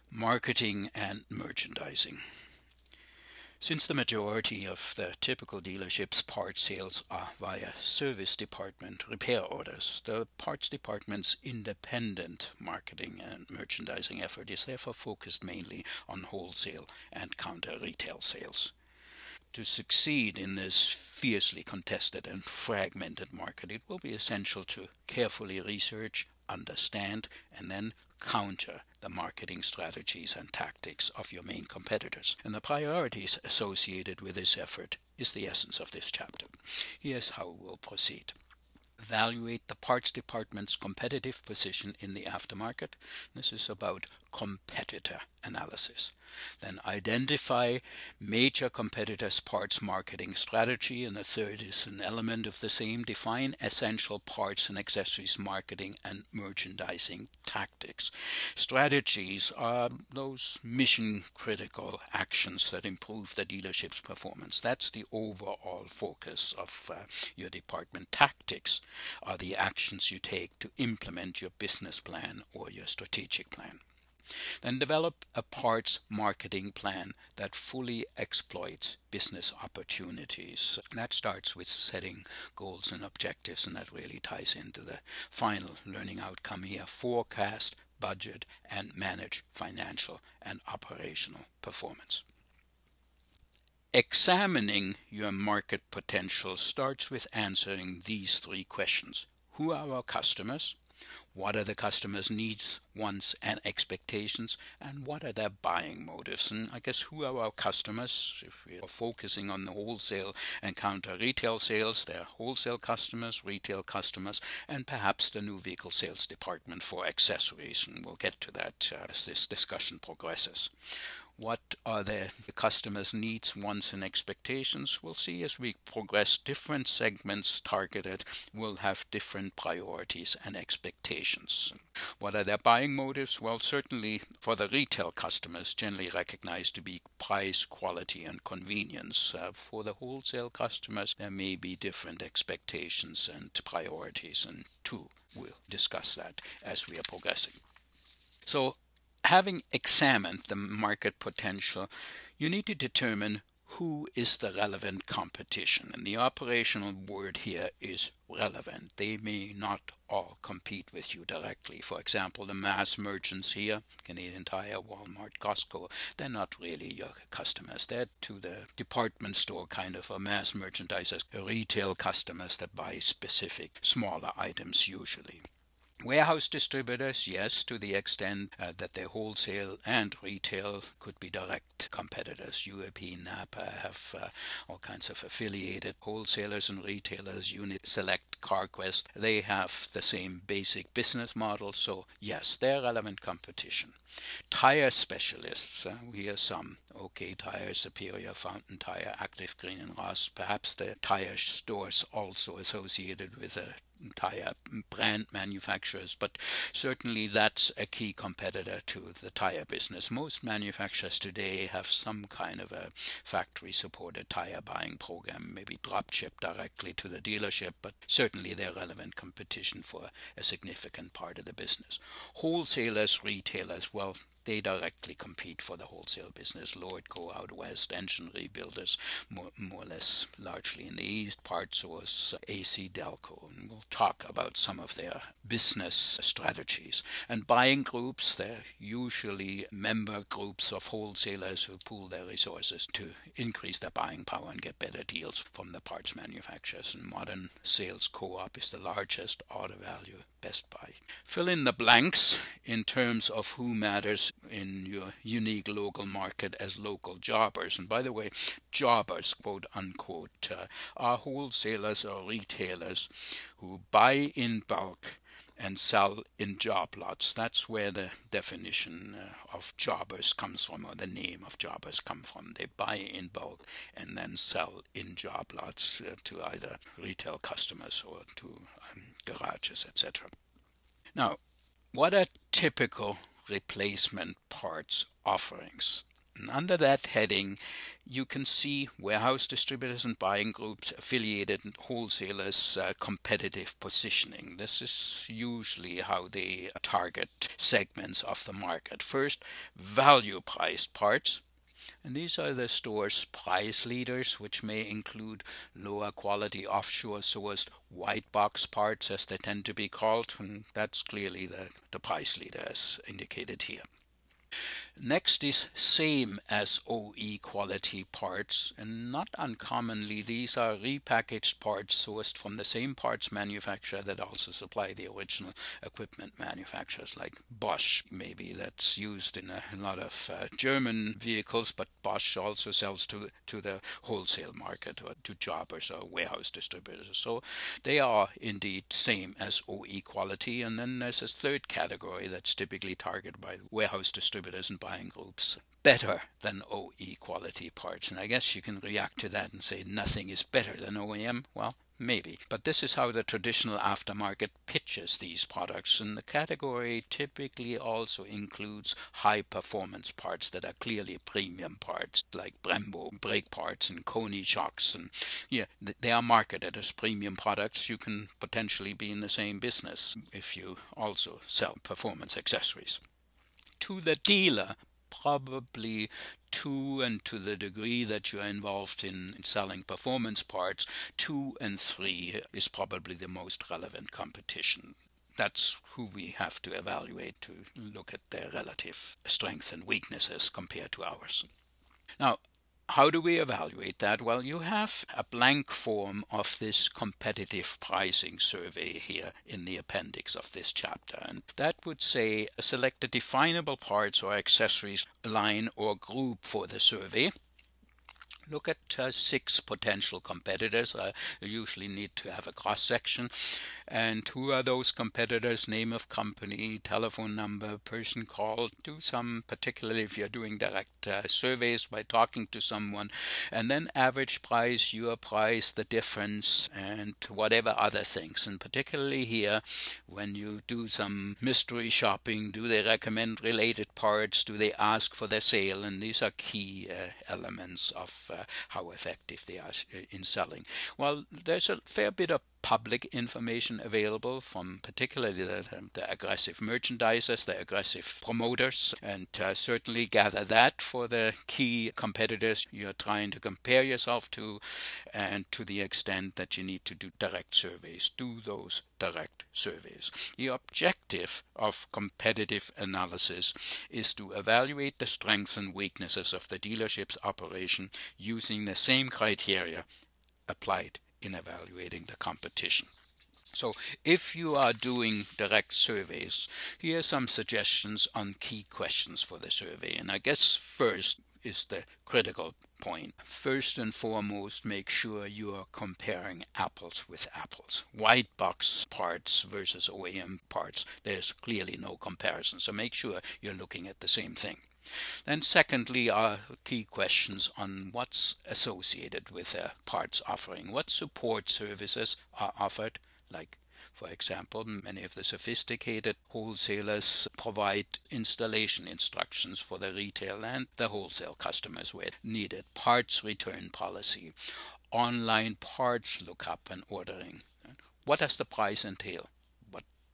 Marketing and merchandising. Since the majority of the typical dealership's parts sales are via service department repair orders, the parts department's independent marketing and merchandising effort is therefore focused mainly on wholesale and counter retail sales. To succeed in this fiercely contested and fragmented market, it will be essential to carefully research, understand, and then counter the marketing strategies and tactics of your main competitors. And the priorities associated with this effort is the essence of this chapter. Here's how we'll proceed. Evaluate the parts department's competitive position in the aftermarket. This is about competitor analysis. Then identify major competitors' parts marketing strategy, and the third is an element of the same. Define essential parts and accessories marketing and merchandising tactics. Strategies are those mission-critical actions that improve the dealership's performance. That's the overall focus of your department. Tactics are the actions you take to implement your business plan or your strategic plan. Then develop a parts marketing plan that fully exploits business opportunities. That starts with setting goals and objectives, and that really ties into the final learning outcome here. Forecast, budget, and manage financial and operational performance. Examining your market potential starts with answering these three questions. Who are our customers? What are the customers' needs, wants, and expectations? And what are their buying motives? And I guess who are our customers? If we are focusing on the wholesale and counter retail sales, they're wholesale customers, retail customers, and perhaps the new vehicle sales department for accessories. And we'll get to that as this discussion progresses. What are the customers' needs, wants, and expectations? We'll see as we progress. Different segments targeted will have different priorities and expectations. What are their buying motives? Well, certainly for the retail customers, generally recognized to be price, quality, and convenience. For the wholesale customers, there may be different expectations and priorities, and we'll discuss that as we are progressing. So, having examined the market potential, you need to determine who is the relevant competition. And the operational word here is relevant. They may not all compete with you directly. For example, the mass merchants here, Canadian Tire, Walmart, Costco, they're not really your customers. They're to the department store kind of a mass merchandisers, retail customers that buy specific smaller items usually. Warehouse distributors, yes, to the extent that their wholesale and retail could be direct competitors. UAPINAPA have all kinds of affiliated wholesalers and retailers. Unit Select, CarQuest, they have the same basic business model, so yes, they're relevant competition. Tire specialists, we hear some. OK Tire, Superior, Fountain Tire, Active Green, and Ross. Perhaps the tire stores also associated with a tire brand manufacturers, but certainly that's a key competitor to the tire business. Most manufacturers today have some kind of a factory-supported tire buying program, maybe drop ship directly to the dealership, but certainly they're relevant competition for a significant part of the business. Wholesalers, retailers, well, they directly compete for the wholesale business. Lordco out west, engine rebuilders, more or less largely in the east, PartSource, AC Delco. And we'll talk about some of their business strategies. And buying groups, they're usually member groups of wholesalers who pool their resources to increase their buying power and get better deals from the parts manufacturers. And Modern Sales Co-op is the largest order value Best Buy. Fill in the blanks in terms of who matters in your unique local market as local jobbers. And by the way, jobbers, quote unquote, are wholesalers or retailers who buy in bulk and sell in job lots. That's where the definition of jobbers comes from, or the name of jobbers come from. They buy in bulk and then sell in job lots to either retail customers or to garages, etc. Now, what are typical replacement parts offerings? And under that heading, you can see warehouse distributors and buying groups, affiliated wholesalers' competitive positioning. This is usually how they target segments of the market. First, value-priced parts. And these are the store's price leaders, which may include lower quality offshore sourced white box parts, as they tend to be called. And that's clearly the price leader as indicated here. Next is same as OE quality parts, and not uncommonly these are repackaged parts sourced from the same parts manufacturer that also supply the original equipment manufacturers, like Bosch. Maybe that's used in a lot of German vehicles, but Bosch also sells to the wholesale market or to jobbers or warehouse distributors. So they are indeed same as OE quality. And then there's a third category that's typically targeted by warehouse distributors and buying groups, better than OE quality parts. And I guess you can react to that and say nothing is better than OEM. Well, maybe. But this is how the traditional aftermarket pitches these products. And the category typically also includes high performance parts that are clearly premium parts, like Brembo brake parts and Koni shocks. And yeah, they are marketed as premium products. You can potentially be in the same business if you also sell performance accessories. To the dealer, probably two, and to the degree that you are involved in selling performance parts, 2 and 3 is probably the most relevant competition. That's who we have to evaluate to look at their relative strengths and weaknesses compared to ours. Now, how do we evaluate that? Well, you have a blank form of this competitive pricing survey here in the appendix of this chapter. And that would say select a definable parts or accessories line or group for the survey. Look at 6 potential competitors. You usually need to have a cross-section. And who are those competitors? Name of company, telephone number, person called. Do some, particularly if you're doing direct surveys, by talking to someone. And then average price, your price, the difference, and whatever other things. And particularly here, when you do some mystery shopping, do they recommend related parts? Do they ask for their sale? And these are key elements of how effective they are in selling. Well, there's a fair bit of public information available from particularly the aggressive merchandisers, the aggressive promoters, and certainly gather that for the key competitors you're trying to compare yourself to, and to the extent that you need to do direct surveys, do those direct surveys. The objective of competitive analysis is to evaluate the strengths and weaknesses of the dealership's operation using the same criteria applied in evaluating the competition. So if you are doing direct surveys, here are some suggestions on key questions for the survey. And I guess first is the critical point. First and foremost, make sure you are comparing apples with apples. White box parts versus OEM parts, there's clearly no comparison. So make sure you're looking at the same thing. Then secondly are key questions on what's associated with a parts offering. What support services are offered? Like, for example, many of the sophisticated wholesalers provide installation instructions for the retail and the wholesale customers where needed. Parts return policy, online parts lookup and ordering. What does the price entail?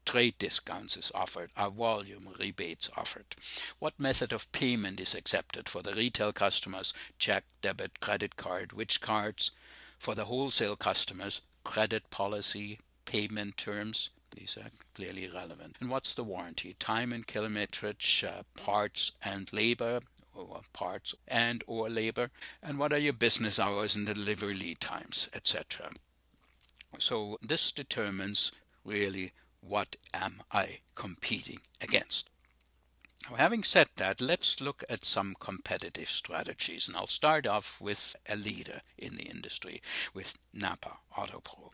Trade discounts is offered, are volume rebates offered? What method of payment is accepted for the retail customers? Check, debit, credit card. Which cards? For the wholesale customers, credit policy, payment terms. These are clearly relevant. And what's the warranty? Time and kilometerage, parts and labor, or parts and or labor. And what are your business hours and delivery lead times, etc. So this determines really what am I competing against. Now, having said that, let's look at some competitive strategies, and I'll start off with a leader in the industry, with NAPA Autopro.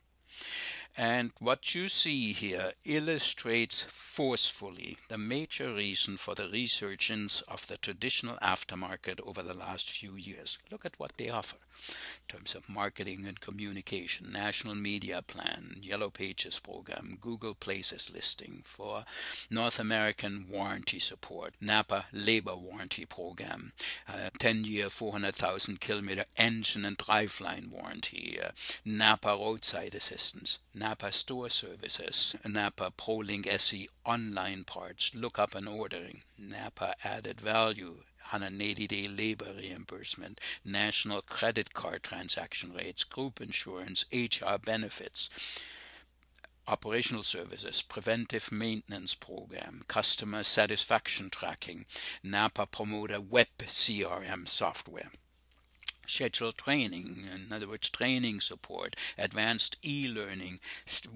And what you see here illustrates forcefully the major reason for the resurgence of the traditional aftermarket over the last few years. Look at what they offer in terms of marketing and communication: National Media Plan, Yellow Pages program, Google Places listing for North American warranty support, NAPA labor warranty program, 10-year 400,000 kilometer engine and driveline warranty, NAPA roadside assistance, NAPA store services, NAPA ProLink SE online parts, lookup and ordering, NAPA added value, 180-day labor reimbursement, national credit card transaction rates, group insurance, HR benefits, operational services, preventive maintenance program, customer satisfaction tracking, NAPA Promoter web CRM software, scheduled training, in other words, training support, advanced e-learning,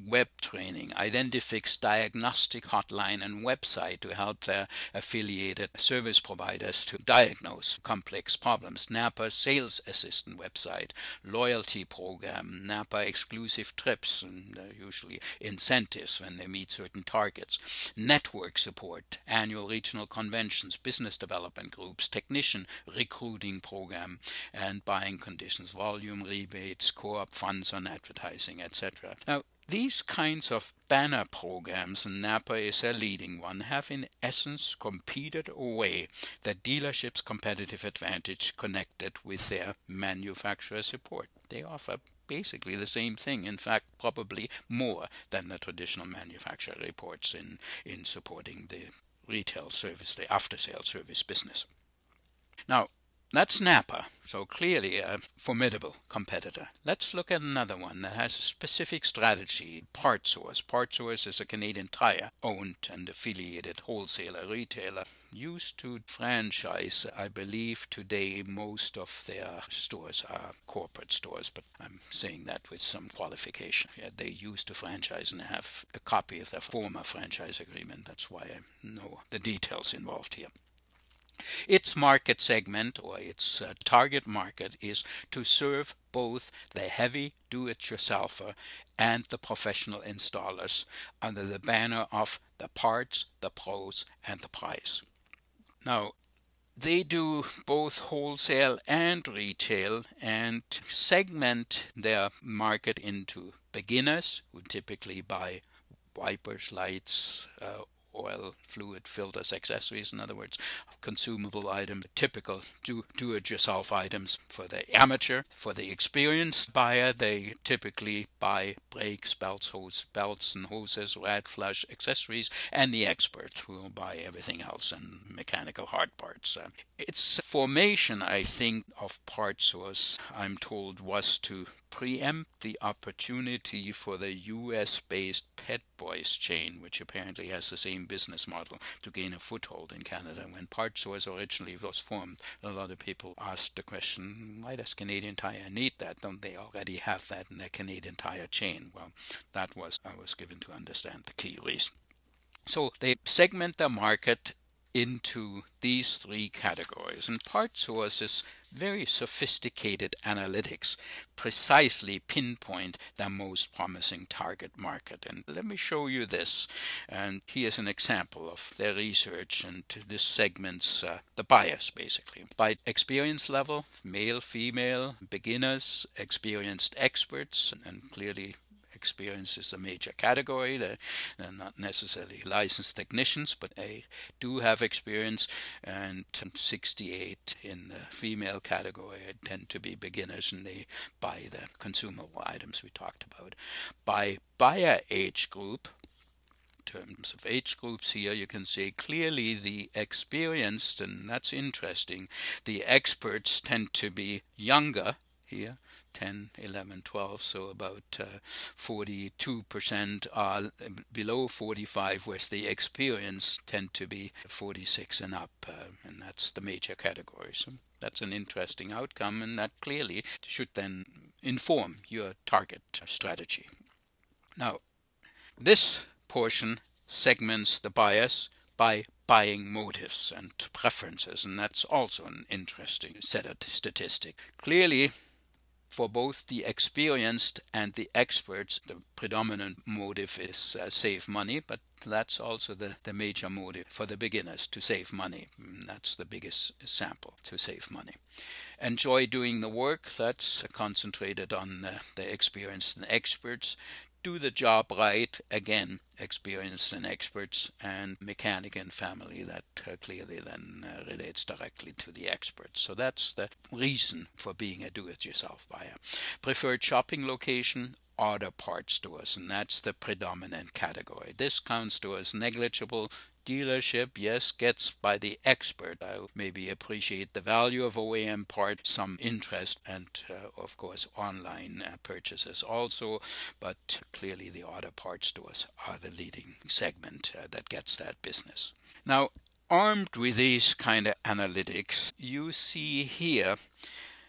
web training, Identifix diagnostic hotline and website to help their affiliated service providers to diagnose complex problems, NAPA sales assistant website, loyalty program, NAPA exclusive trips, and usually incentives when they meet certain targets, network support, annual regional conventions, business development groups, technician recruiting program, and buying conditions, volume rebates, co-op funds on advertising, etc. Now, these kinds of banner programs, and NAPA is a leading one, have in essence competed away the dealership's competitive advantage connected with their manufacturer support. They offer basically the same thing, in fact probably more than the traditional manufacturer reports in supporting the retail service, the after-sale service business. Now, that's NAPA, so clearly a formidable competitor. Let's look at another one that has a specific strategy, PartSource. PartSource is a Canadian Tire owned and affiliated wholesaler, retailer, used to franchise. I believe today most of their stores are corporate stores, but I'm saying that with some qualification. Yeah, they used to franchise and have a copy of their former franchise agreement. That's why I know the details involved here. Its market segment, or its target market, is to serve both the heavy do-it-yourselfer and the professional installers under the banner of the parts, the pros, and the price. Now, they do both wholesale and retail and segment their market into beginners who typically buy wipers, lights, oil, fluid, filters, accessories, in other words, consumable items, typical do-it-yourself items for the amateur. For the experienced buyer, they typically buy brakes, belts and hoses, rad flush, accessories, and the expert who will buy everything else and mechanical hard parts. Its formation, I think, of PartSource, I'm told, was to preempt the opportunity for the US-based Pet Boys chain, which apparently has the same business model, to gain a foothold in Canada. When PartSource originally was formed, a lot of people asked the question, why does Canadian Tire need that? Don't they already have that in their Canadian Tire chain? Well, that was, I was given to understand, the key reason. So they segment their market into these three categories, and PartSource's very sophisticated analytics precisely pinpoint their most promising target market. And let me show you this, and here's an example of their research, and this segments the buyers basically by experience level: male, female, beginners, experienced, experts, and clearly experience is a major category. They're not necessarily licensed technicians, but they do have experience, and 68 in the female category tend to be beginners, and they buy the consumable items we talked about. By buyer age group, in terms of age groups here, you can see clearly the experienced, and that's interesting, the experts tend to be younger here, 10, 11, 12, so about 42% are below 45, whereas the experienced tend to be 46 and up, and that's the major category. So that's an interesting outcome, and that clearly should then inform your target strategy. Now, this portion segments the buyers by buying motives and preferences, and that's also an interesting set of statistics. Clearly, For both the experienced and the experts, the predominant motive is save money, but that's also the major motive for the beginners, to save money. That's the biggest sample, to save money. Enjoy doing the work, that's concentrated on the experienced and experts. Do the job right, again, experienced and experts, and mechanic and family, that clearly then relates directly to the experts. So that's the reason for being a do-it-yourself buyer. Preferred shopping location, auto parts stores, and that's the predominant category. Discount stores, negligible. Dealership, yes, gets by the expert. I maybe appreciate the value of OEM part, some interest, and of course online purchases also, but clearly the auto parts stores are the leading segment that gets that business. Now, armed with these kind of analytics, you see here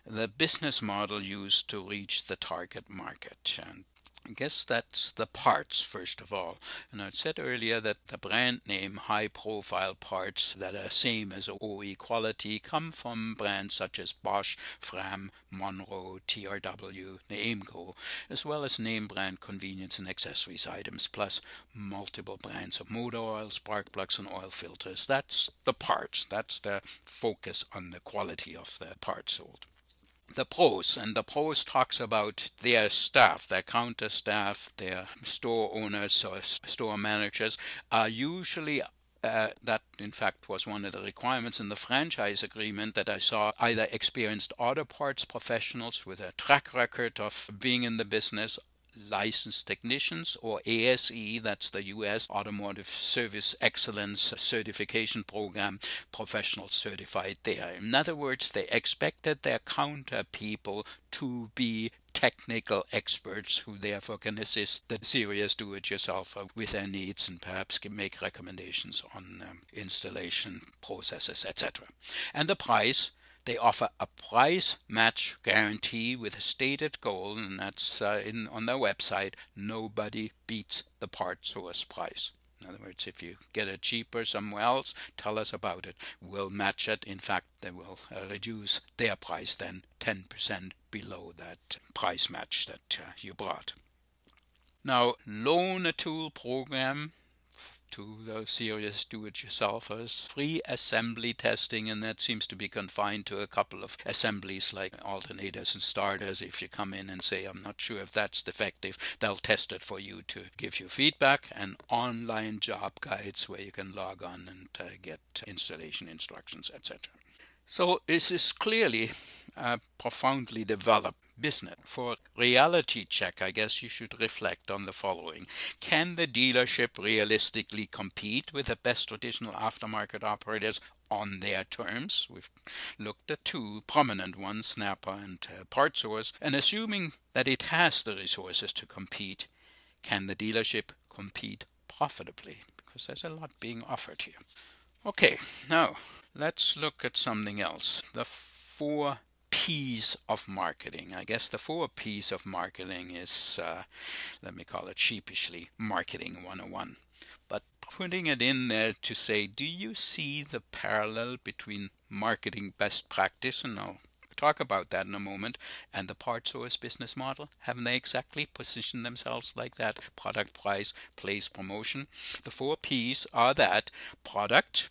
the business model used to reach the target market. And I guess that's the parts, first of all. And I said earlier that the brand name high-profile parts that are same as OE quality come from brands such as Bosch, Fram, Monroe, TRW, Aimco, as well as name brand convenience and accessories items, plus multiple brands of motor oil, spark plugs, and oil filters. That's the parts. That's the focus on the quality of the parts sold. The pros, and the pros talks about their staff, their counter staff, their store owners or store managers are usually that in fact was one of the requirements in the franchise agreement that I saw, either experienced auto parts professionals with a track record of being in the business, licensed technicians, or ASE, that's the U.S. Automotive Service Excellence Certification Program, professionals certified there. In other words, they expected their counter people to be technical experts who therefore can assist the serious do-it-yourselfer with their needs and perhaps make recommendations on installation processes, etc. And the price, they offer a price match guarantee with a stated goal, and that's on their website. Nobody beats the PartSource price. In other words, if you get it cheaper somewhere else, tell us about it. We'll match it. In fact, they will reduce their price then 10% below that price match that you brought. Now, loan a tool program to those serious do-it-yourselfers, free assembly testing, and that seems to be confined to a couple of assemblies like alternators and starters. If you come in and say, I'm not sure if that's defective, they'll test it for you to give you feedback, and online job guides where you can log on and get installation instructions, etc. So this is clearly a profoundly developed business. For reality check, I guess you should reflect on the following. Can the dealership realistically compete with the best traditional aftermarket operators on their terms? We've looked at two prominent ones, NAPA and PartSource, and assuming that it has the resources to compete, can the dealership compete profitably? Because there's a lot being offered here. Okay, now let's look at something else. The 4 P's of marketing. I guess the 4 P's of marketing is, let me call it sheepishly, marketing 101. But putting it in there to say, do you see the parallel between marketing best practice, and I'll talk about that in a moment, and the PartSource business model? Haven't they exactly positioned themselves like that? Product, price, place, promotion. The 4 P's are that: product,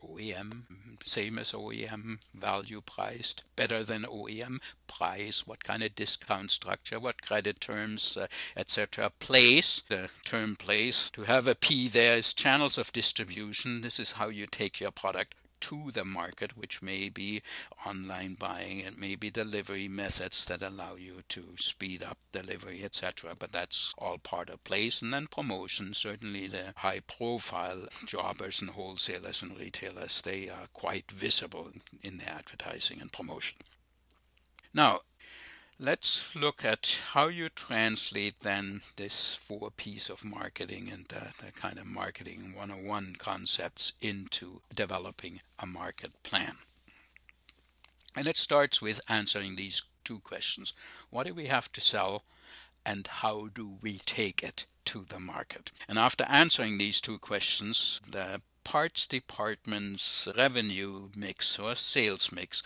OEM, same as OEM, value priced, better than OEM, price, what kind of discount structure, what credit terms, etc. Place, the term place, to have a P there is channels of distribution. This is how you take your product to the market, which may be online buying, it may be delivery methods that allow you to speed up delivery, etc. But that's all part of place. And then promotion, certainly the high profile jobbers and wholesalers and retailers, they are quite visible in their advertising and promotion. Now, let's look at how you translate then this 4 P's of marketing and the kind of marketing 101 concepts into developing a market plan. And it starts with answering these 2 questions. What do we have to sell, and how do we take it to the market? And after answering these 2 questions, the parts department's revenue mix or sales mix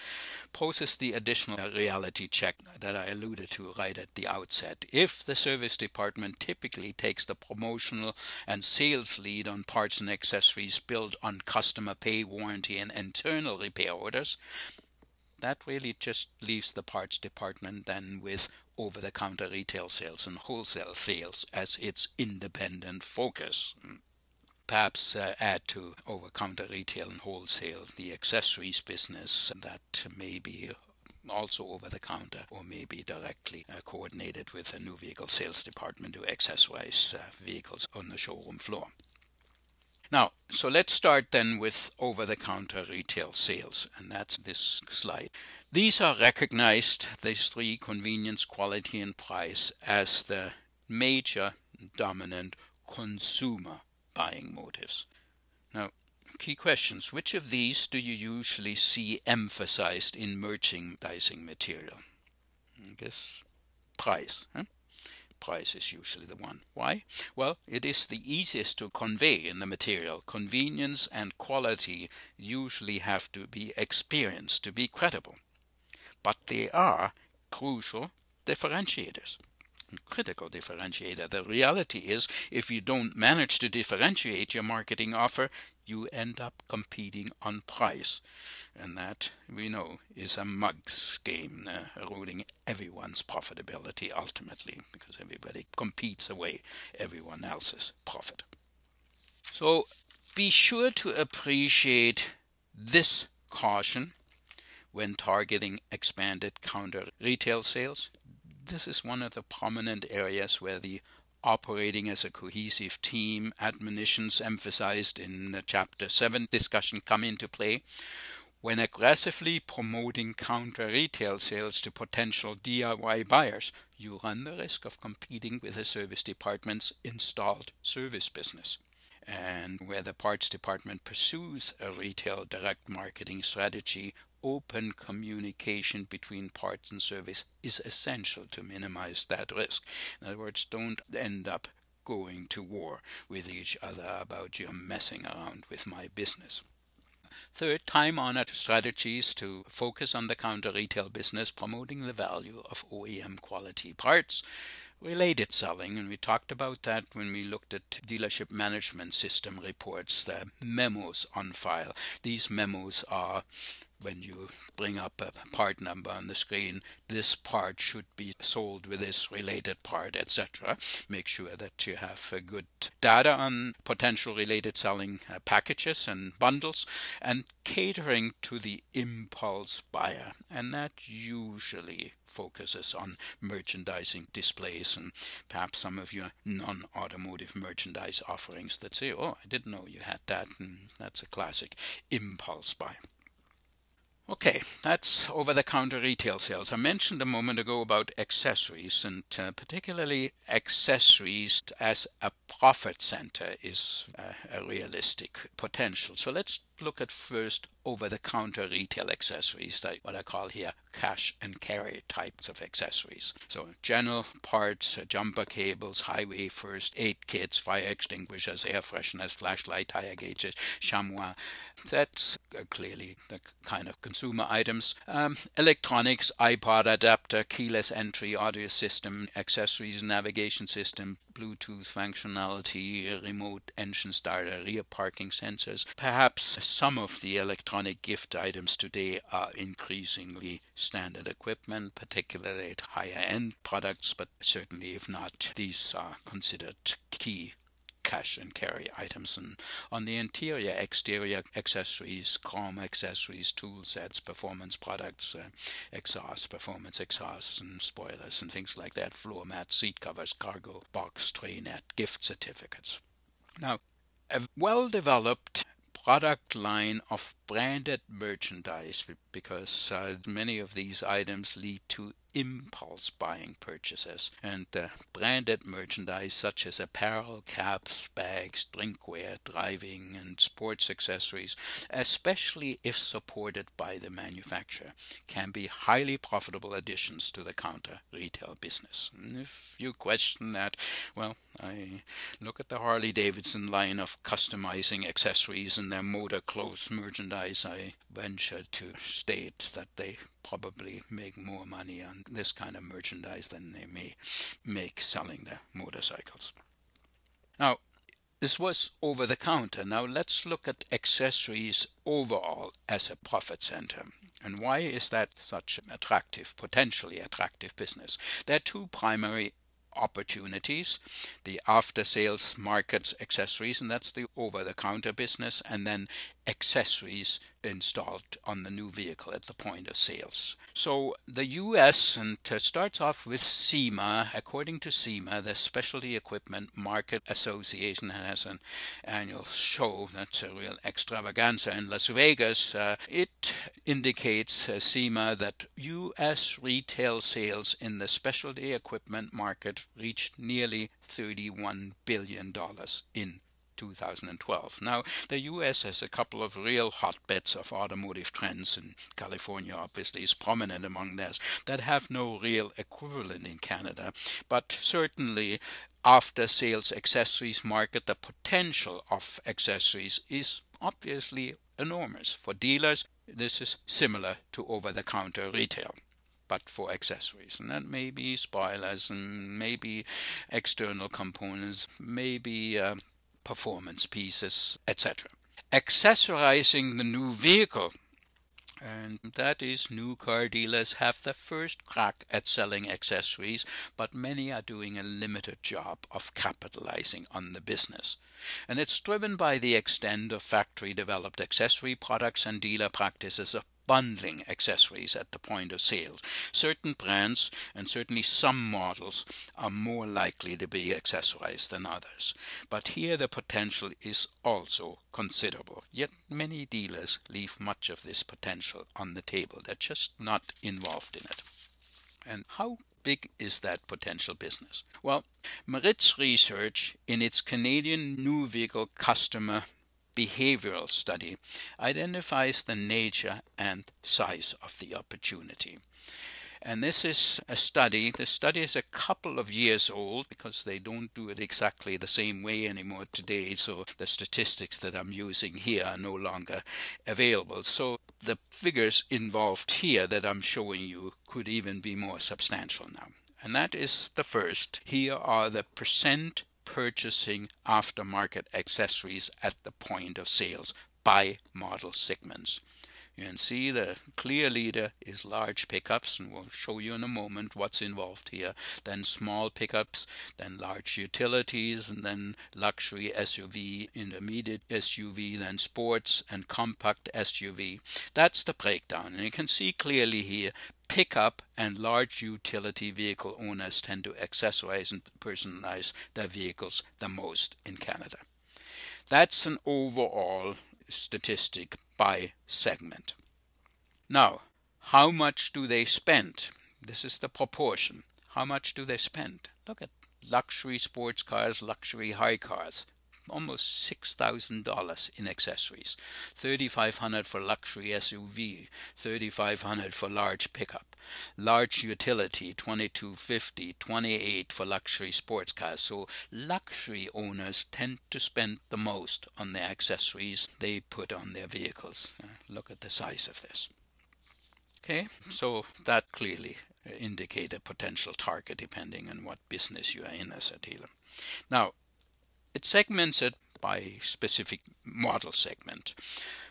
poses the additional reality check that I alluded to right at the outset. If the service department typically takes the promotional and sales lead on parts and accessories built on customer pay, warranty, and internal repair orders, that really just leaves the parts department then with over-the-counter retail sales and wholesale sales as its independent focus. Perhaps add to over-counter retail and wholesale the accessories business that may be also over-the-counter or maybe directly coordinated with a new vehicle sales department to accessorize vehicles on the showroom floor. Now, so let's start then with over-the-counter retail sales, and that's this slide. These are recognized, these three: convenience, quality, and price, as the major dominant consumer buying motives. Now, key questions. Which of these do you usually see emphasized in merchandising material? I guess price. Price is usually the one. Why? Well, it is the easiest to convey in the material. Convenience and quality usually have to be experienced to be credible. But they are crucial differentiators. Critical differentiator. The reality is, if you don't manage to differentiate your marketing offer, you end up competing on price. And that, we know, is a mug's game, eroding everyone's profitability ultimately, because everybody competes away everyone else's profit. So be sure to appreciate this caution when targeting expanded counter retail sales. This is one of the prominent areas where the operating as a cohesive team admonitions emphasized in the Chapter 7 discussion come into play. When aggressively promoting counter retail sales to potential DIY buyers, you run the risk of competing with the service department's installed service business. And where the parts department pursues a retail direct marketing strategy, open communication between parts and service is essential to minimize that risk. In other words, don't end up going to war with each other about you messing around with my business. Third, time-honored strategies to focus on the counter retail business, promoting the value of OEM quality parts. Related selling, and we talked about that when we looked at dealership management system reports, the memos on file. These memos are when you bring up a part number on the screen, this part should be sold with this related part, etc. Make sure that you have good data on potential related selling packages and bundles, and catering to the impulse buyer. And that usually focuses on merchandising displays and perhaps some of your non-automotive merchandise offerings that say, oh, I didn't know you had that, and that's a classic impulse buy. Okay, that's over-the-counter retail sales. I mentioned a moment ago about accessories, and particularly accessories as a profit center is a realistic potential. So let's look at first over-the-counter retail accessories, like what I call here cash and carry types of accessories. So general parts, jumper cables, highway first aid kits, fire extinguishers, air fresheners, flashlight, tire gauges, chamois. That's clearly the kind of consumer items. Electronics, iPod adapter, keyless entry, audio system, accessories, navigation system, Bluetooth functionality, remote engine starter, rear parking sensors. Perhaps some of the electronic gift items today are increasingly standard equipment, particularly at higher-end products, but certainly if not, these are considered key cash and carry items. And on the interior, exterior accessories, chrome accessories, tool sets, performance products, exhaust, performance exhausts and spoilers and things like that, floor mats, seat covers, cargo box, tray net, gift certificates. Now, a well-developed product line of branded merchandise, because many of these items lead to impulse buying purchases, and branded merchandise such as apparel, caps, bags, drinkware, driving and sports accessories, especially if supported by the manufacturer, can be highly profitable additions to the counter retail business. And if you question that, well, I look at the Harley-Davidson line of customizing accessories and their motor clothes merchandise. I venture to state that they probably make more money on this kind of merchandise than they may make selling their motorcycles. Now, this was over the counter. Now let's look at accessories overall as a profit center. And why is that such an attractive, potentially attractive business? There are two primary opportunities: the after-sales market accessories, and that's the over-the-counter business, and then accessories installed on the new vehicle at the point of sales. So the US, and starts off with SEMA. According to SEMA, the Specialty Equipment Market Association, has an annual show that's a real extravaganza in Las Vegas. It indicates, SEMA, that US retail sales in the specialty equipment market reached nearly $31 billion in 2012. Now, the U.S. has a couple of real hotbeds of automotive trends, and California obviously is prominent among those, that have no real equivalent in Canada. But certainly, after sales accessories market, the potential of accessories is obviously enormous. For dealers, this is similar to over-the-counter retail, but for accessories. And that may be spoilers, and maybe external components, maybe performance pieces, etc. Accessorizing the new vehicle, and that is, new car dealers have the first crack at selling accessories, but many are doing a limited job of capitalizing on the business. And it's driven by the extent of factory-developed accessory products and dealer practices of bundling accessories at the point of sale. Certain brands, and certainly some models, are more likely to be accessorized than others. But here the potential is also considerable. Yet many dealers leave much of this potential on the table. They're just not involved in it. And how big is that potential business? Well, Merit's research in its Canadian new vehicle customer behavioral study identifies the nature and size of the opportunity. And this is a study. The study is a couple of years old because they don't do it exactly the same way anymore today. So the statistics that I'm using here are no longer available. So the figures involved here that I'm showing you could even be more substantial now. And that is the first. Here are the percent purchasing aftermarket accessories at the point of sales by model segments. You can see the clear leader is large pickups, and we'll show you in a moment what's involved here. Then small pickups, then large utilities, and then luxury SUV, intermediate SUV, then sports and compact SUV. That's the breakdown, and you can see clearly here pickup and large utility vehicle owners tend to accessorize and personalize their vehicles the most in Canada. That's an overall statistic by segment. Now, how much do they spend? This is the proportion. How much do they spend? Look at luxury sports cars, luxury high cars. Almost $6,000 in accessories, $3,500 for luxury SUV, $3,500 for large pickup, large utility, $2,250, $28 for luxury sports cars. So luxury owners tend to spend the most on the accessories they put on their vehicles. Look at the size of this. Okay, so that clearly indicates a potential target depending on what business you are in as a dealer. Now, it segments it by specific model segment.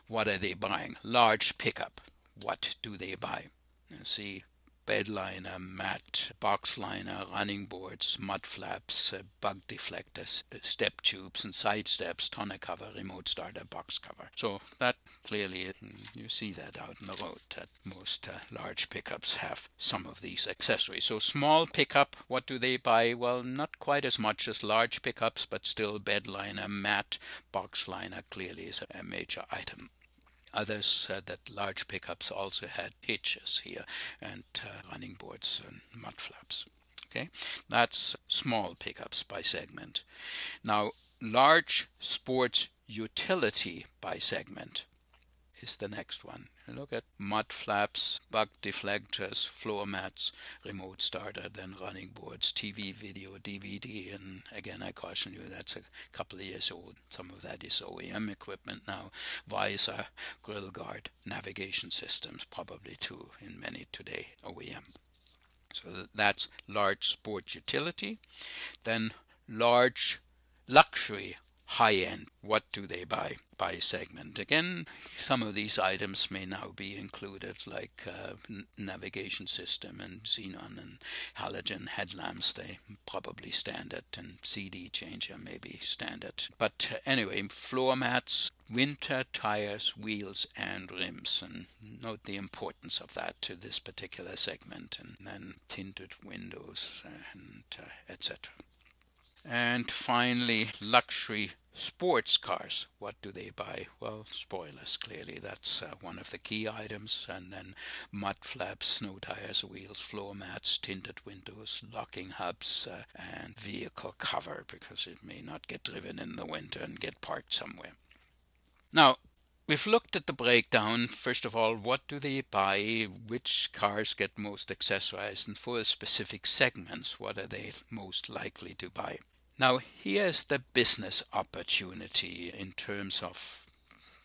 What are they buying? Large pickup. What do they buy? You see, bed liner, mat, box liner, running boards, mud flaps, bug deflectors, step tubes and side steps, tonneau cover, remote starter, box cover. So that clearly, you see that out in the road, that most large pickups have some of these accessories. So small pickup, what do they buy? Well, not quite as much as large pickups, but still bed liner, mat, box liner clearly is a major item. Others that large pickups also had hitches here and running boards and mud flaps. Okay, that's small pickups by segment. Now, large sports utility by segment is the next one. Look at mud flaps, bug deflectors, floor mats, remote starter, then running boards, TV, video, DVD, and again I caution you that's a couple of years old. Some of that is OEM equipment now. Visor, grill guard, navigation systems, probably too in many today OEM. So that's large sport utility. Then large luxury high-end. What do they buy by segment? Again, some of these items may now be included, like navigation system and xenon and halogen headlamps. They probably standard, and CD changer may be standard. But anyway, floor mats, winter tires, wheels, and rims. And note the importance of that to this particular segment. And then tinted windows and etc. And finally, luxury sports cars. What do they buy? Well, spoilers, clearly. That's one of the key items. And then mud flaps, snow tires, wheels, floor mats, tinted windows, locking hubs, and vehicle cover, because it may not get driven in the winter and get parked somewhere. Now, we've looked at the breakdown. First of all, what do they buy? Which cars get most accessorized? And for specific segments, what are they most likely to buy? Now, here's the business opportunity in terms of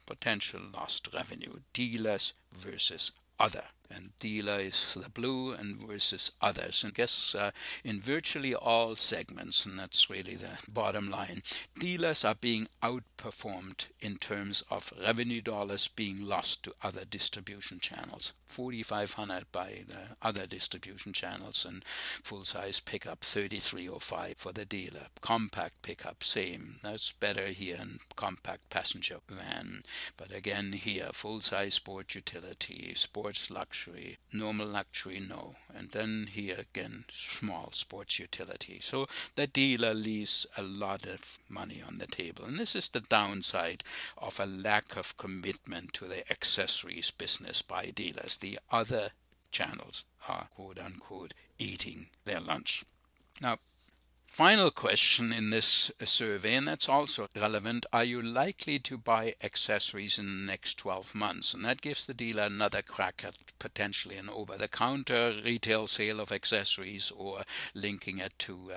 potential lost revenue. Dealers versus other. And dealer is the blue and versus others. And I guess in virtually all segments, and that's really the bottom line, dealers are being outperformed in terms of revenue dollars being lost to other distribution channels. 4,500 by the other distribution channels, and full-size pickup 3,305 for the dealer. Compact pickup, same. That's better here in compact passenger van. But again here, full-size sport utility, sports luxury, normal luxury, no. And then here again, small sports utility. So the dealer leaves a lot of money on the table. And this is the downside of a lack of commitment to the accessories business by dealers. The other channels are, quote unquote, eating their lunch. Now, final question in this survey, and that's also relevant: are you likely to buy accessories in the next 12 months? And that gives the dealer another crack at potentially an over-the-counter retail sale of accessories, or linking it to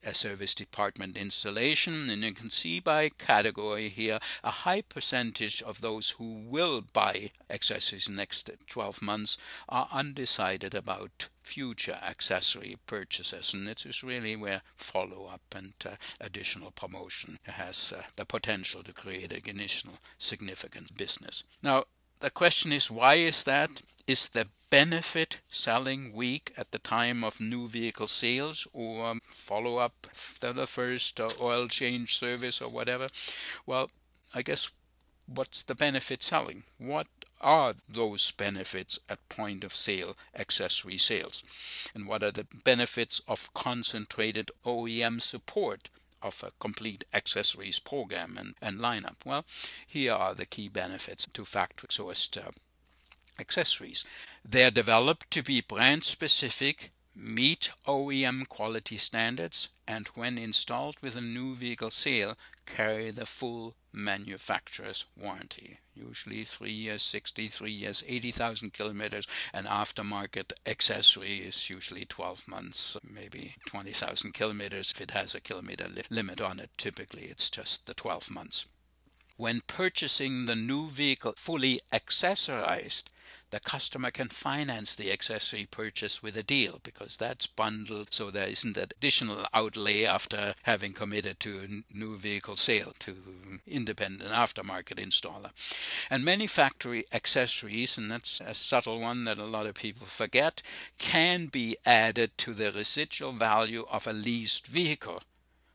a service department installation. And you can see by category here, a high percentage of those who will buy accessories in the next 12 months are undecided about future accessory purchases, and it is really where follow-up and additional promotion has the potential to create an initial significant business. Now, the question is, why is that? Is the benefit selling weak at the time of new vehicle sales, or follow-up after the first oil change service or whatever? Well, I guess, what's the benefit selling? What are those benefits at point of sale accessory sales? And what are the benefits of concentrated OEM support of a complete accessories program and lineup? Well, here are the key benefits to factory sourced accessories. They're developed to be brand specific, meet OEM quality standards, and when installed with a new vehicle sale, carry the full manufacturer's warranty. Usually 3 years, 63 years, 80,000 kilometers. An aftermarket accessory is usually 12 months, maybe 20,000 kilometers. If it has a kilometer limit on it, typically it's just the 12 months. When purchasing the new vehicle fully accessorized, the customer can finance the accessory purchase with a deal, because that's bundled, so there isn't an additional outlay after having committed to a new vehicle sale to independent aftermarket installer. And many factory accessories, and that's a subtle one that a lot of people forget, can be added to the residual value of a leased vehicle,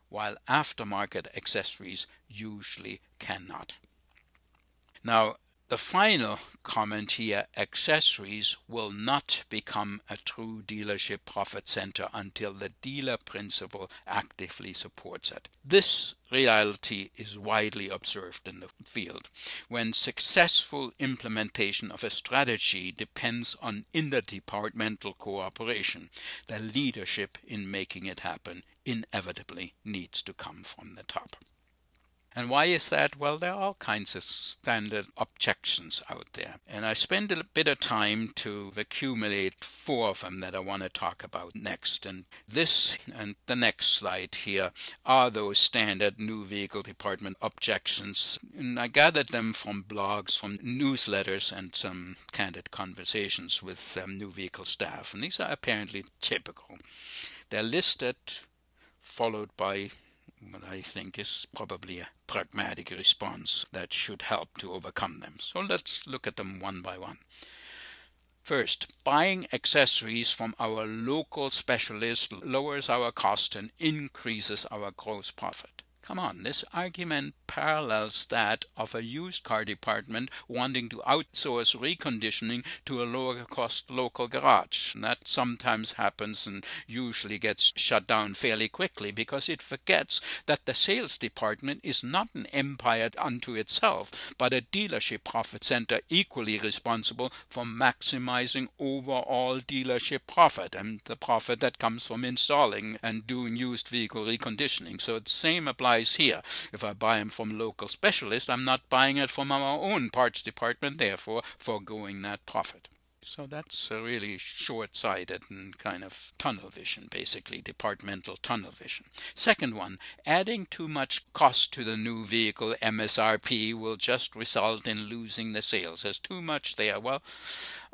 while aftermarket accessories usually cannot. Now, The final comment here, accessories will not become a true dealership profit center until the dealer principle actively supports it. This reality is widely observed in the field, when successful implementation of a strategy depends on interdepartmental cooperation. The leadership in making it happen inevitably needs to come from the top. And why is that? Well, there are all kinds of standard objections out there. And I spent a bit of time to accumulate 4 of them that I want to talk about next. And this and the next slide here are those standard new vehicle department objections. And I gathered them from blogs, from newsletters, and some candid conversations with new vehicle staff. And these are apparently typical. They're listed, followed by what I think is probably a pragmatic response that should help to overcome them. So let's look at them one by one. First, buying accessories from our local specialist lowers our cost and increases our gross profit. Come on, this argument parallels that of a used car department wanting to outsource reconditioning to a lower cost local garage. And that sometimes happens and usually gets shut down fairly quickly because it forgets that the sales department is not an empire unto itself, but a dealership profit center equally responsible for maximizing overall dealership profit and the profit that comes from installing and doing used vehicle reconditioning. So the same applies here. If I buy them from local specialist, I'm not buying it from our own parts department, therefore foregoing that profit. So that's a really short-sighted and kind of tunnel vision, basically, departmental tunnel vision. Second one, adding too much cost to the new vehicle MSRP will just result in losing the sales. There's too much there. Well,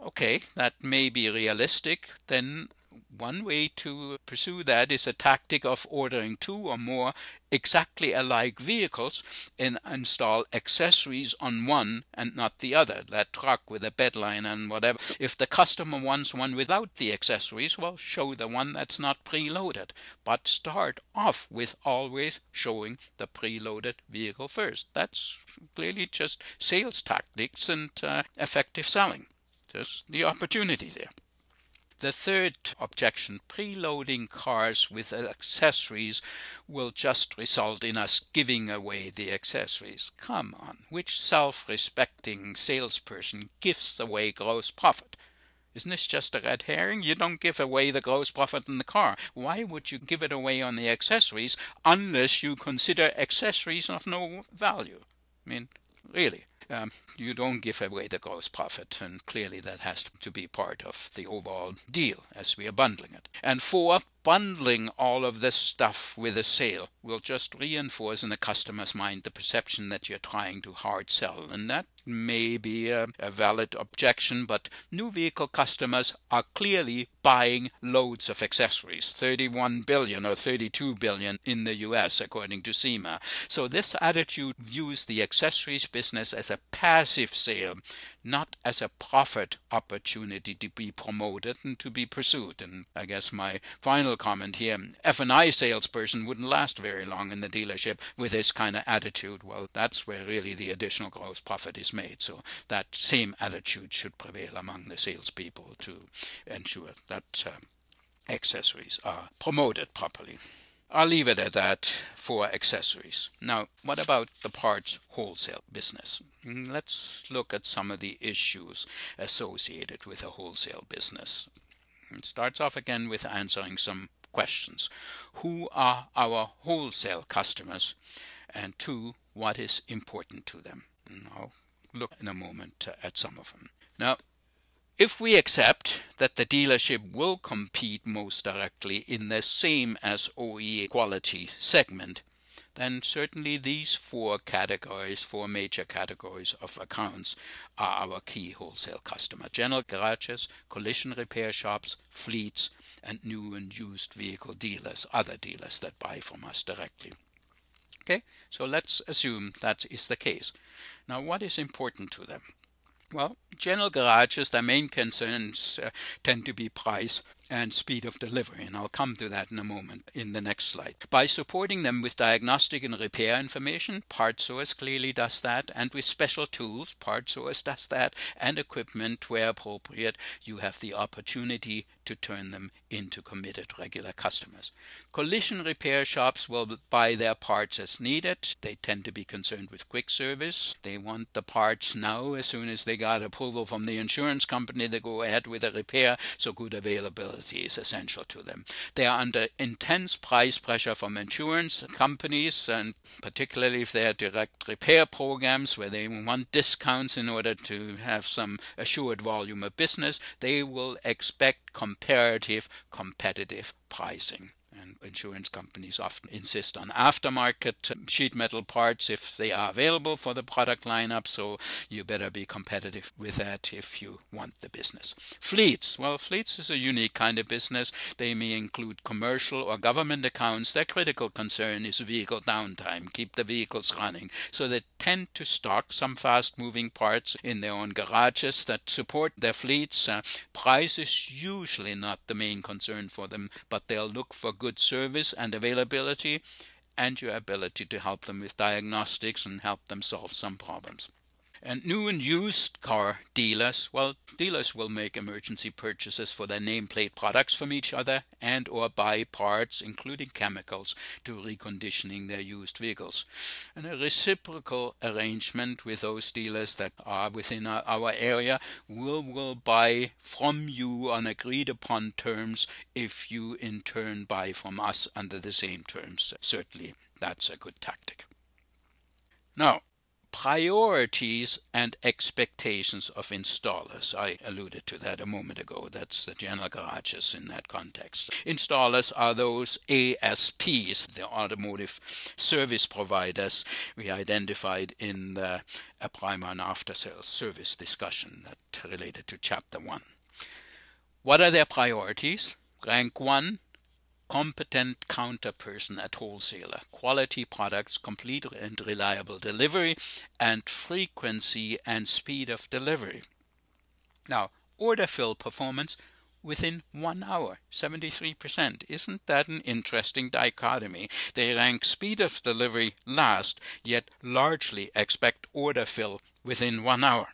okay, that may be realistic. Then one way to pursue that is a tactic of ordering 2 or more exactly alike vehicles and install accessories on one and not the other. That truck with a bedline and whatever. If the customer wants one without the accessories, well, show the one that's not preloaded. But start off with always showing the preloaded vehicle first. That's clearly just sales tactics and effective selling. There's the opportunity there. The third objection, preloading cars with accessories will just result in us giving away the accessories. Come on, which self-respecting salesperson gives away gross profit? Isn't this just a red herring? You don't give away the gross profit in the car. Why would you give it away on the accessories unless you consider accessories of no value? I mean, really. You don't give away the gross profit, and clearly that has to be part of the overall deal as we are bundling it. And 4, bundling all of this stuff with a sale will just reinforce in the customer's mind the perception that you're trying to hard sell, and that may be a valid objection, but new vehicle customers are clearly buying loads of accessories, 31 billion or 32 billion in the US according to SEMA. So this attitude views the accessories business as a passive sale, not as a profit opportunity to be promoted and to be pursued. And I guess my final comment here, F&I salesperson wouldn't last very long in the dealership with this kind of attitude. Well, that's where really the additional gross profit is made. So that same attitude should prevail among the salespeople to ensure that accessories are promoted properly. I'll leave it at that for accessories. Now, what about the parts wholesale business? Let's look at some of the issues associated with a wholesale business. It starts off again with answering some questions. Who are our wholesale customers? And 2, what is important to them? And I'll look in a moment at some of them. Now, if we accept that the dealership will compete most directly in the same as OE quality segment, then certainly these 4 major categories of accounts are our key wholesale customer. General garages, collision repair shops, fleets, and new and used vehicle dealers, other dealers that buy from us directly. Okay, so let's assume that is the case. Now, what is important to them? Well, general garages, their main concerns tend to be price and speed of delivery, and I'll come to that in a moment in the next slide. By supporting them with diagnostic and repair information, PartSource clearly does that, and with special tools, PartSource does that, and equipment where appropriate, you have the opportunity to turn them into committed regular customers. Collision repair shops will buy their parts as needed. They tend to be concerned with quick service. They want the parts now as soon as they got approval from the insurance company to go ahead with a repair, so good availability is essential to them. They are under intense price pressure from insurance companies, and particularly if they are direct repair programs where they want discounts in order to have some assured volume of business, they will expect comparative, competitive pricing. And insurance companies often insist on aftermarket sheet metal parts if they are available for the product lineup, so you better be competitive with that if you want the business. Fleets. Well, fleets is a unique kind of business. They may include commercial or government accounts. Their critical concern is vehicle downtime, keep the vehicles running. So they tend to stock some fast-moving parts in their own garages that support their fleets. Price is usually not the main concern for them, but they'll look for good service and availability, and your ability to help them with diagnostics and help them solve some problems. And new and used car dealers, well, dealers will make emergency purchases for their nameplate products from each other and or buy parts, including chemicals, to reconditioning their used vehicles. And a reciprocal arrangement with those dealers that are within our area will buy from you on agreed upon terms if you in turn buy from us under the same terms. Certainly, that's a good tactic. Now, priorities and expectations of installers. I alluded to that a moment ago. That's the general garages in that context. Installers are those ASPs, the automotive service providers we identified in the primer and after sales service discussion that related to Chapter 1. What are their priorities? Rank 1. Competent counterperson at wholesaler, quality products, complete and reliable delivery, and frequency and speed of delivery. Now, order fill performance within 1 hour, 73%. Isn't that an interesting dichotomy? They rank speed of delivery last, yet largely expect order fill within 1 hour.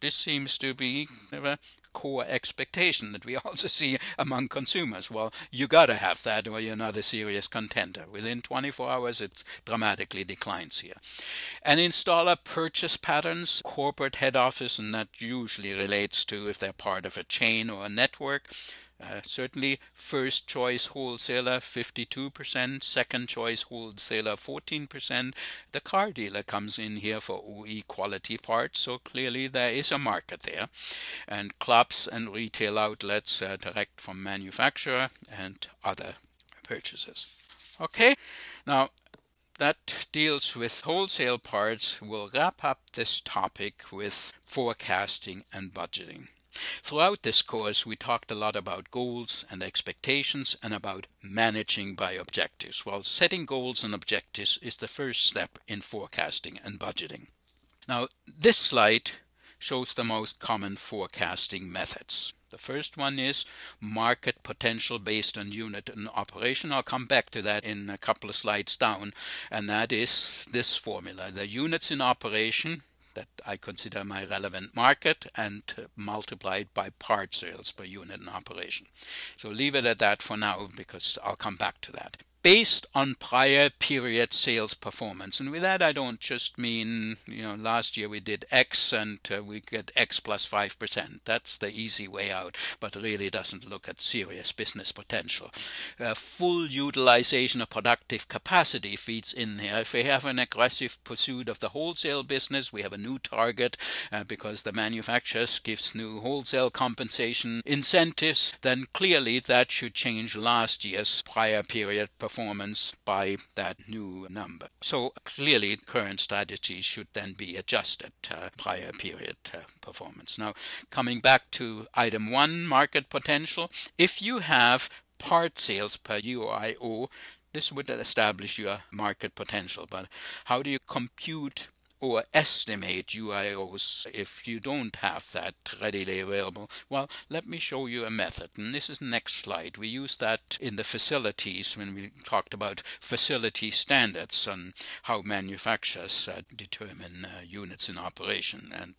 This seems to be a core expectation that we also see among consumers. Well, you gotta have that or you're not a serious contender. Within 24 hours it dramatically declines here. And installer purchase patterns, corporate head office, and that usually relates to if they're part of a chain or a network. Certainly first choice wholesaler 52%, second choice wholesaler 14%. The car dealer comes in here for OE quality parts, so clearly there is a market there. And clubs and retail outlets direct from manufacturer and other purchases. Okay, now that deals with wholesale parts. We'll wrap up this topic with forecasting and budgeting. Throughout this course, we talked a lot about goals and expectations and about managing by objectives. Well, setting goals and objectives is the first step in forecasting and budgeting. Now, this slide shows the most common forecasting methods. The first one is market potential based on unit and operation. I'll come back to that in a couple of slides down, and that is this formula. The units in operation that I consider my relevant market and multiplied by part sales per unit in operation. So leave it at that for now because I'll come back to that. Based on prior period sales performance. And with that, I don't just mean, last year we did X and we get X plus 5%. That's the easy way out, but really doesn't look at serious business potential. Full utilization of productive capacity feeds in here. If we have an aggressive pursuit of the wholesale business, we have a new target because the manufacturers gives new wholesale compensation incentives, then clearly that should change last year's prior period performance by that new number. So clearly current strategy should then be adjusted to prior period performance. Now coming back to item 1, market potential. If you have part sales per UIO, this would establish your market potential. But how do you compute or estimate UIOs if you don't have that readily available? Well, let me show you a method, and this is the next slide. We use that in the facilities when we talked about facility standards and how manufacturers determine units in operation. And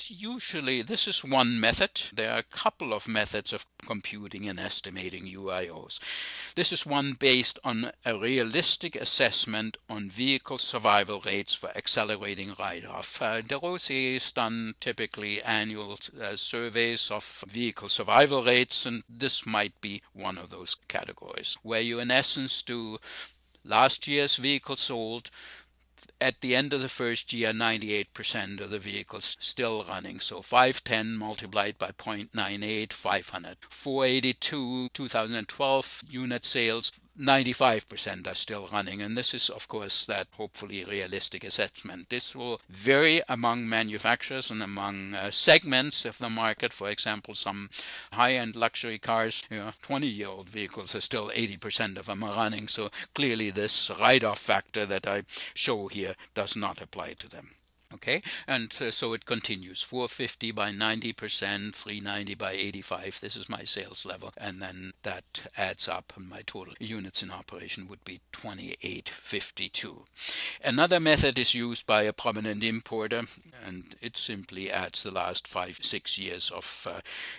usually this is one method. There are a couple of methods of computing and estimating UIOs. This is one based on a realistic assessment on vehicle survival rates for accelerating write-off. De Rosier has done typically annual surveys of vehicle survival rates, and this might be one of those categories, where you in essence do last year's vehicles sold. At the end of the first year, 98% of the vehicles still running. So 510 multiplied by 0.98, 500. 482, 2012 unit sales, 95% are still running. And this is, of course, that hopefully realistic assessment. This will vary among manufacturers and among segments of the market. For example, some high-end luxury cars, 20-year-old vehicles are still 80% of them are running. So clearly this write-off factor that I show here does not apply to them. Okay, and so it continues. 450 by 90%, 390 by 85. This is my sales level, and then that adds up, and my total units in operation would be 2852. Another method is used by a prominent importer, and it simply adds the last 5-6 years of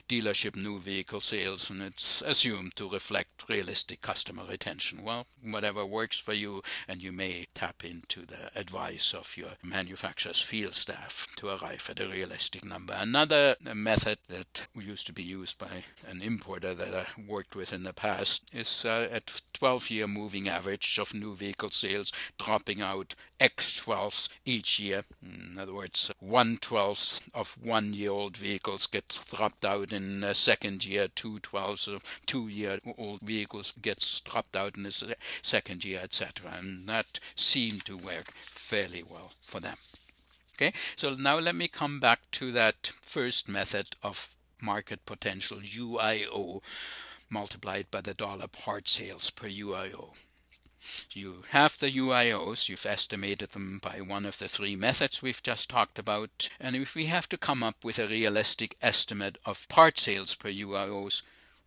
dealership new vehicle sales, and it's assumed to reflect realistic customer retention. Well, whatever works for you, and you may tap into the advice of your manufacturer's field staff to arrive at a realistic number. Another method that used to be used by an importer that I worked with in the past is a 12-year moving average of new vehicle sales, dropping out X12s each year. In other words, 1/12 of 1-year-old vehicles get dropped out in the second year, 2/12 of 2-year-old vehicles gets dropped out in the second year, etc. And that seemed to work fairly well for them. Okay, so now let me come back to that first method of market potential, UIO, multiplied by the dollar part sales per UIO. You have the UIOs, you've estimated them by one of the three methods we've just talked about, and if we have to come up with a realistic estimate of part sales per UIOs,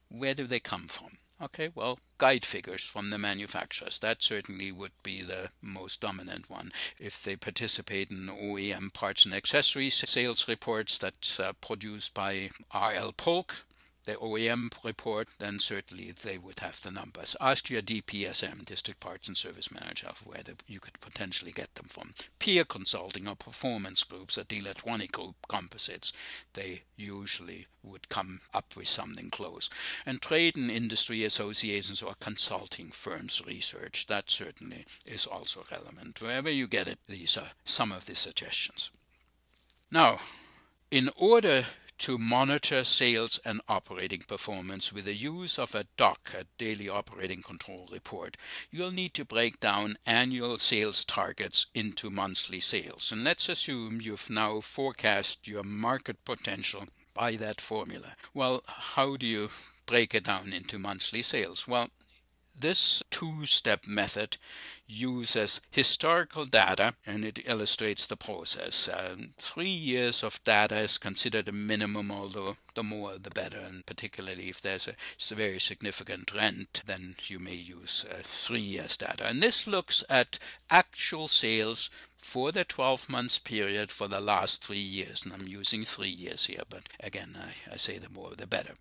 where do they come from? Okay, well, guide figures from the manufacturers. That certainly would be the most dominant one. If they participate in OEM parts and accessories sales reports that's produced by R.L. Polk, the OEM report, then certainly they would have the numbers. Ask your DPSM, District Parts and Service Manager, where you could potentially get them from. Peer consulting or performance groups or Dealer 20 group composites, they usually would come up with something close. And trade and industry associations or consulting firms research, that certainly is also relevant. Wherever you get it, these are some of the suggestions. Now, in order to monitor sales and operating performance with the use of a DOC, a Daily Operating Control Report, you'll need to break down annual sales targets into monthly sales. And let's assume you've now forecast your market potential by that formula. Well, how do you break it down into monthly sales? Well, this two-step method uses historical data, and it illustrates the process. 3 years of data is considered a minimum, although the more the better, and particularly if there's a very significant trend, then you may use 3 years data. And this looks at actual sales for the 12 months period for the last 3 years, and I'm using 3 years here, but again, I say the more the better.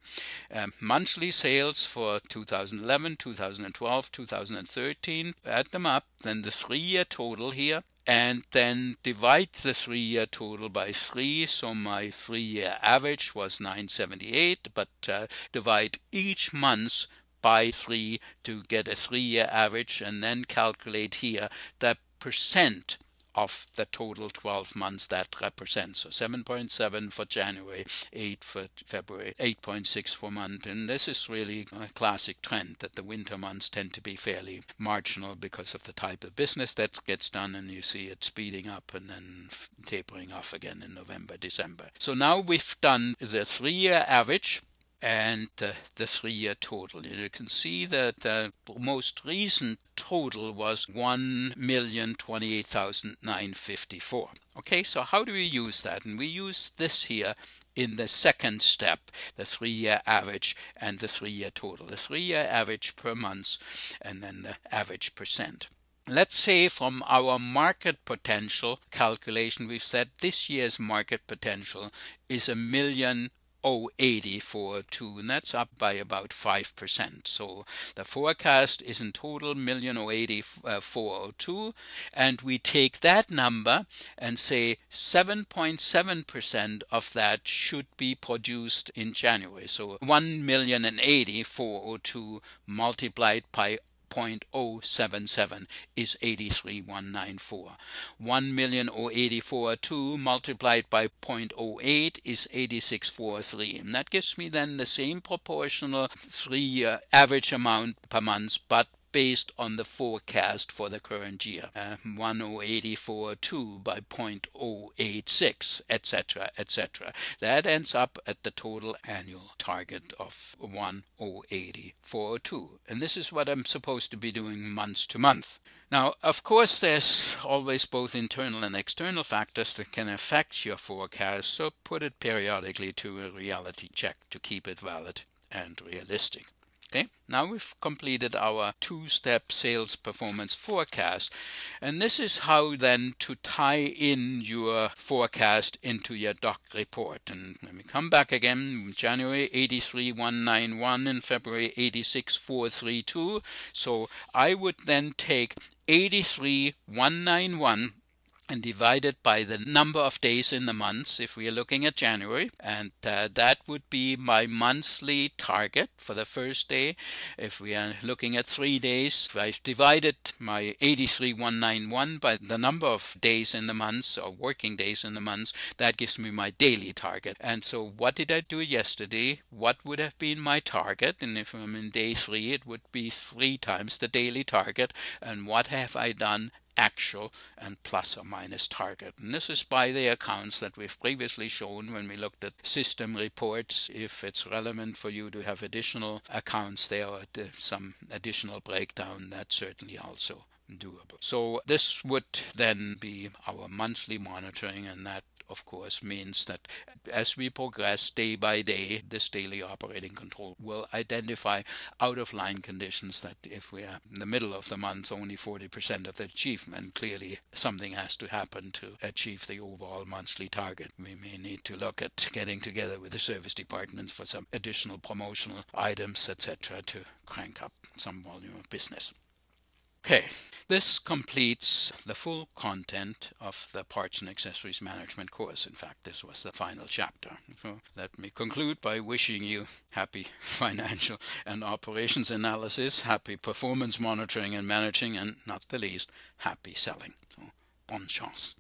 Monthly sales for 2011, 2012, 2013, add them up, then the 3-year total here, and then divide the 3-year total by 3, so my 3-year average was 978, but divide each month by 3 to get a 3-year average, and then calculate here the percent of the total 12 months that represents. So 7.7 for January, 8 for February, 8.6 for month. And this is really a classic trend that the winter months tend to be fairly marginal because of the type of business that gets done, and you see it speeding up and then tapering off again in November, December. So now we've done the 3-year average and the 3-year total. You can see that the most recent total was 1,028,954. Okay, so how do we use that? And we use this here in the second step, the 3-year average and the 3-year total. The 3-year average per month and then the average percent. Let's say from our market potential calculation, we've said this year's market potential is 1,080,402, and that's up by about 5%. So the forecast is in total 1,080,402, and we take that number and say 7.7% of that should be produced in January. So 1,080,402 multiplied by 0.077 is 83,194. 1,080,402 multiplied by 0.08 is 86,403. And that gives me then the same proportional 3-year average amount per month, but based on the forecast for the current year, 1,080,402 by 0.086, etc., etc. That ends up at the total annual target of 1,080,402. And this is what I'm supposed to be doing month to month. Now, of course, there's always both internal and external factors that can affect your forecast, so put it periodically to a reality check to keep it valid and realistic. Okay, now we've completed our 2-step sales performance forecast, and this is how then to tie in your forecast into your doc report. And when we come back again, January 83,191 and February 86,432. So I would then take 83,191 and divide it by the number of days in the months if we are looking at January, and that would be my monthly target for the first day. If we are looking at 3 days, I've divided my 83,191 by the number of days in the months, or working days in the months. That gives me my daily target. And so what did I do yesterday? What would have been my target? And if I'm in day 3, it would be 3 times the daily target. And what have I done? Actual and plus or minus target. And this is by the accounts that we've previously shown when we looked at system reports. If it's relevant for you to have additional accounts there or some additional breakdown, that's certainly also doable. So this would then be our monthly monitoring, and that of course means that as we progress day by day, this daily operating control will identify out-of-line conditions that if we are in the middle of the month only 40% of the achievement, clearly something has to happen to achieve the overall monthly target. We may need to look at getting together with the service departments for some additional promotional items, etc., to crank up some volume of business. Okay, this completes the full content of the Parts and Accessories Management course. In fact, this was the final chapter. So let me conclude by wishing you happy financial and operations analysis, happy performance monitoring and managing, and not the least, happy selling. So, bonne chance.